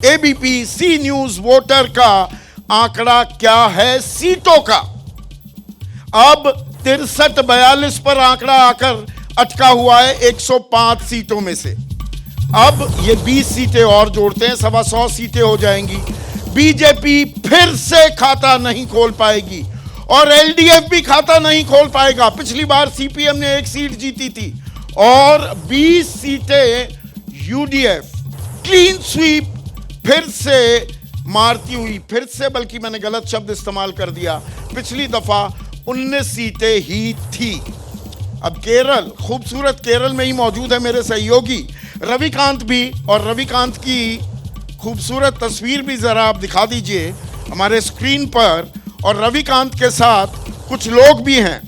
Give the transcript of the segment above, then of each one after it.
ABP सी news voter का आंकड़ा क्या है सीटों का। अब 63-42 पर आंकड़ा आकर अटका हुआ है 105 सीटों में से। अब ये 20 सीटें और जोड़ते हैं, 125 सीटें हो जाएंगी। बीजेपी फिर से खाता नहीं खोल पाएगी और एलडीएफ भी खाता नहीं खोल पाएगा। पिछली बार सीपीएम ने एक सीट जीती थी और 20 सीटें यूडीएफ क्लीन स्वीप फिर से मारती हुई, फिर से बल्कि मैंने गलत शब्द इस्तेमाल कर दिया, पिछली दफा 19 सीटें ही थी। अब केरल, खूबसूरत केरल में ही मौजूद है मेरे सहयोगी रविकांत भी, और रविकांत की खूबसूरत तस्वीर भी जरा आप दिखा दीजिए हमारे स्क्रीन पर। और रविकांत के साथ कुछ लोग भी हैं।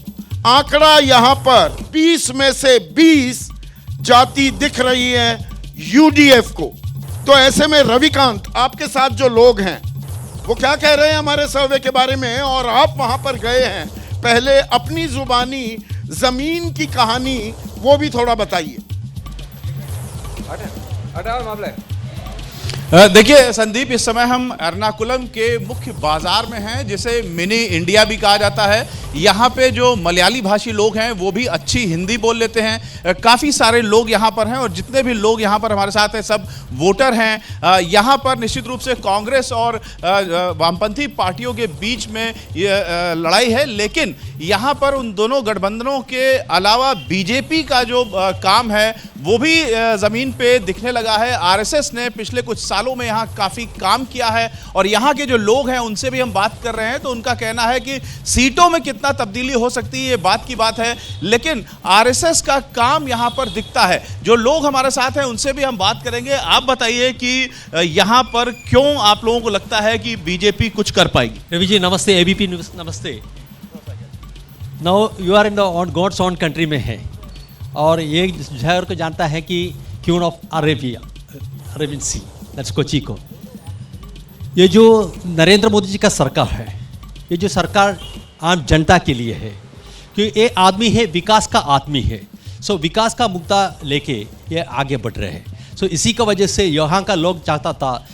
आंकड़ा यहां पर 20 में से 20 जाति दिख रही है यूडीएफ को। तो ऐसे में रविकांत, आपके साथ जो लोग हैं वो क्या कह रहे हैं हमारे सर्वे के बारे में, और आप वहां पर गए हैं, पहले अपनी जुबानी जमीन की कहानी वो भी थोड़ा बताइए। देखिए संदीप, इस समय हम एर्नाकुलम के मुख्य बाजार में हैं, जिसे मिनी इंडिया भी कहा जाता है। यहाँ पे जो मलयाली भाषी लोग हैं वो भी अच्छी हिंदी बोल लेते हैं। काफ़ी सारे लोग यहाँ पर हैं और जितने भी लोग यहाँ पर हमारे साथ हैं सब वोटर हैं। यहाँ पर निश्चित रूप से कांग्रेस और वामपंथी पार्टियों के बीच में ये लड़ाई है, लेकिन यहाँ पर उन दोनों गठबंधनों के अलावा बीजेपी का जो काम है वो भी ज़मीन पे दिखने लगा है। आरएसएस ने पिछले कुछ सालों में यहाँ काफ़ी काम किया है और यहाँ के जो लोग हैं उनसे भी हम बात कर रहे हैं, तो उनका कहना है कि सीटों में कितना तब्दीली हो सकती है ये बात की बात है, लेकिन आरएसएस का काम यहाँ पर दिखता है। जो लोग हमारे साथ हैं उनसे भी हम बात करेंगे। आप बताइए कि यहाँ पर क्यों आप लोगों को लगता है कि बीजेपी कुछ कर पाएगी। रवि जी नमस्ते, एबीपी न्यूज़ नमस्ते। Now you are in the on God's on country में है और ये शहर को जानता है कि queen of Arabian sea, that's Kochi को। ये जो नरेंद्र मोदी जी का सरकार है, ये जो सरकार आम जनता के लिए है, क्योंकि ये आदमी है विकास का आदमी है। सो विकास का मुद्दा लेके ये आगे बढ़ रहे हैं। सो इसी का वजह से यहाँ का लोग चाहता था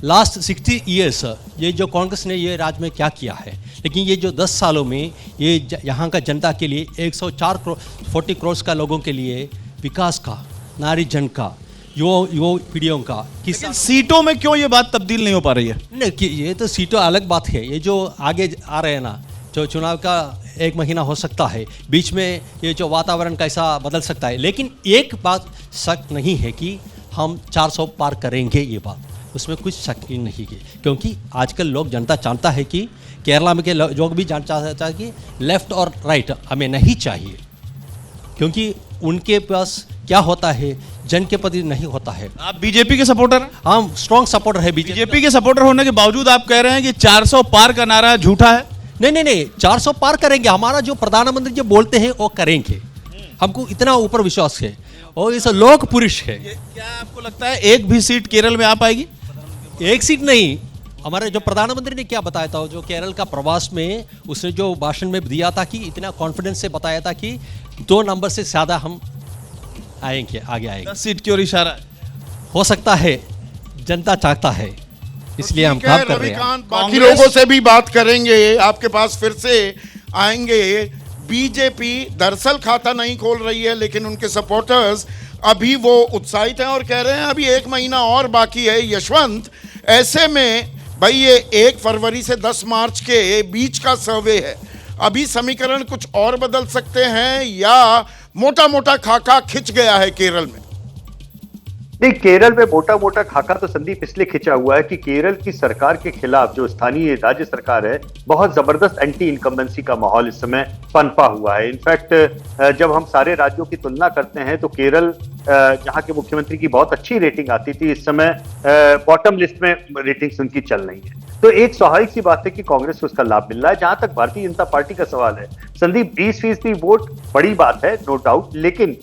लास्ट 60 ईयर्स ये जो कांग्रेस ने ये राज्य में क्या किया है, लेकिन ये जो 10 सालों में ये यहाँ का जनता के लिए 104 करोड़ 40 करोड़ का लोगों के लिए विकास का, नारी जन का, युवा पीढ़ियों का, लेकिन सीटों में क्यों ये बात तब्दील नहीं हो पा रही है? नहीं कि ये तो सीटों अलग बात है। ये जो आगे आ रहे हैं ना, जो चुनाव का 1 महीना हो सकता है, बीच में ये जो वातावरण कैसा बदल सकता है, लेकिन एक बात शक नहीं है कि हम 400 पार करेंगे, ये बात उसमें कुछ शक ही नहीं है। क्योंकि आजकल लोग जनता जानता है कि केरला में के लोग भी जानता है कि लेफ्ट और राइट हमें नहीं चाहिए, क्योंकि उनके पास क्या होता है जन के प्रति नहीं होता है। आप बीजेपी के सपोर्टर हैं? हम स्ट्रॉन्ग सपोर्टर है बीजेपी के सपोर्टर होने के बावजूद आप कह रहे हैं कि 400 पार का नारा झूठा है? नहीं, 400 पार करेंगे। हमारा जो प्रधानमंत्री जो बोलते हैं वो करेंगे, हमको इतना ऊपर विश्वास है और इस लोक पुरुष है। क्या आपको लगता है एक भी सीट केरल में आ पाएगी? एक सीट नहीं, हमारे जो प्रधानमंत्री ने क्या बताया था, जो केरल का प्रवास में उसने जो भाषण में दिया था कि इतना कॉन्फिडेंस से बताया था कि 2 नंबर से ज़्यादा हम आएंगे, आगे आएंगे। 10 सीट की ओर इशारा है। हो सकता है, जनता चाहता है, इसलिए हम काम कर रहे हैं। बाकी लोगों से भी बात करेंगे, आपके पास फिर से आएंगे। बीजेपी दरअसल खाता नहीं खोल रही है, लेकिन उनके सपोर्टर्स अभी वो उत्साहित हैं और कह रहे हैं अभी 1 महीना और बाकी है। यशवंत, ऐसे में भाई ये 1 फरवरी से 10 मार्च के बीच का सर्वे है, अभी समीकरण कुछ और बदल सकते हैं या मोटा मोटा खाका खिंच गया है केरल में? नहीं, केरल में मोटा मोटा खाका तो संदीप इसलिए खिंचा हुआ है कि केरल की सरकार के खिलाफ जो स्थानीय राज्य सरकार है, बहुत जबरदस्त एंटी इनकम्बेंसी का माहौल इस समय पनपा हुआ है। इनफैक्ट जब हम सारे राज्यों की तुलना करते हैं तो केरल, जहां के मुख्यमंत्री की बहुत अच्छी रेटिंग आती थी, इस समय बॉटम लिस्ट में रेटिंग्स उनकी चल रही है। तो एक स्वाभाविक सी बात है कि कांग्रेस को उसका लाभ मिल रहा है। जहां तक भारतीय जनता पार्टी का सवाल है संदीप, 20% वोट बड़ी बात है, नो डाउट, लेकिन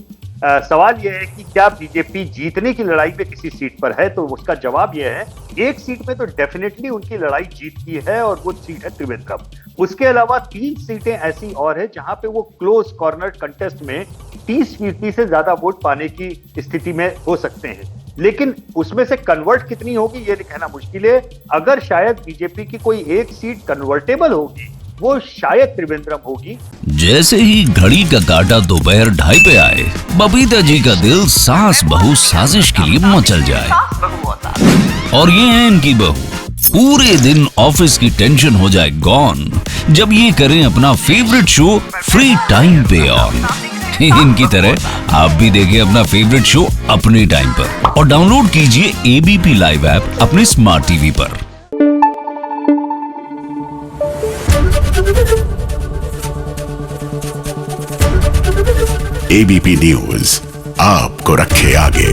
सवाल यह है कि क्या बीजेपी जीतने की लड़ाई में किसी सीट पर है, तो उसका जवाब यह है 1 सीट में तो डेफिनेटली उनकी लड़ाई जीत की है और वो सीट है त्रिवेंद्रम। उसके अलावा 3 सीटें ऐसी और है जहां पे वो क्लोज कॉर्नर कंटेस्ट में 30% से ज्यादा वोट पाने की स्थिति में हो सकते हैं। लेकिन उसमें से कन्वर्ट कितनी होगी ये कहना मुश्किल है। अगर शायद बीजेपी की कोई एक सीट कन्वर्टेबल होगी, वो शायद त्रिवेंद्रम होगी। जैसे ही घड़ी का काटा दोपहर 2:30 पे आए, बबीता जी का दिल सास बहू साजिश के लिए मचल जाए। और ये है इनकी बहू, पूरे दिन ऑफिस की टेंशन हो जाए गॉन जब ये करें अपना फेवरेट शो फ्री टाइम पे ऑन। इनकी तरह आप भी देखिए अपना फेवरेट शो अपने टाइम पर और डाउनलोड कीजिए एबीपी लाइव ऐप अपने स्मार्ट टीवी पर। एबीपी न्यूज आपको रखे आगे।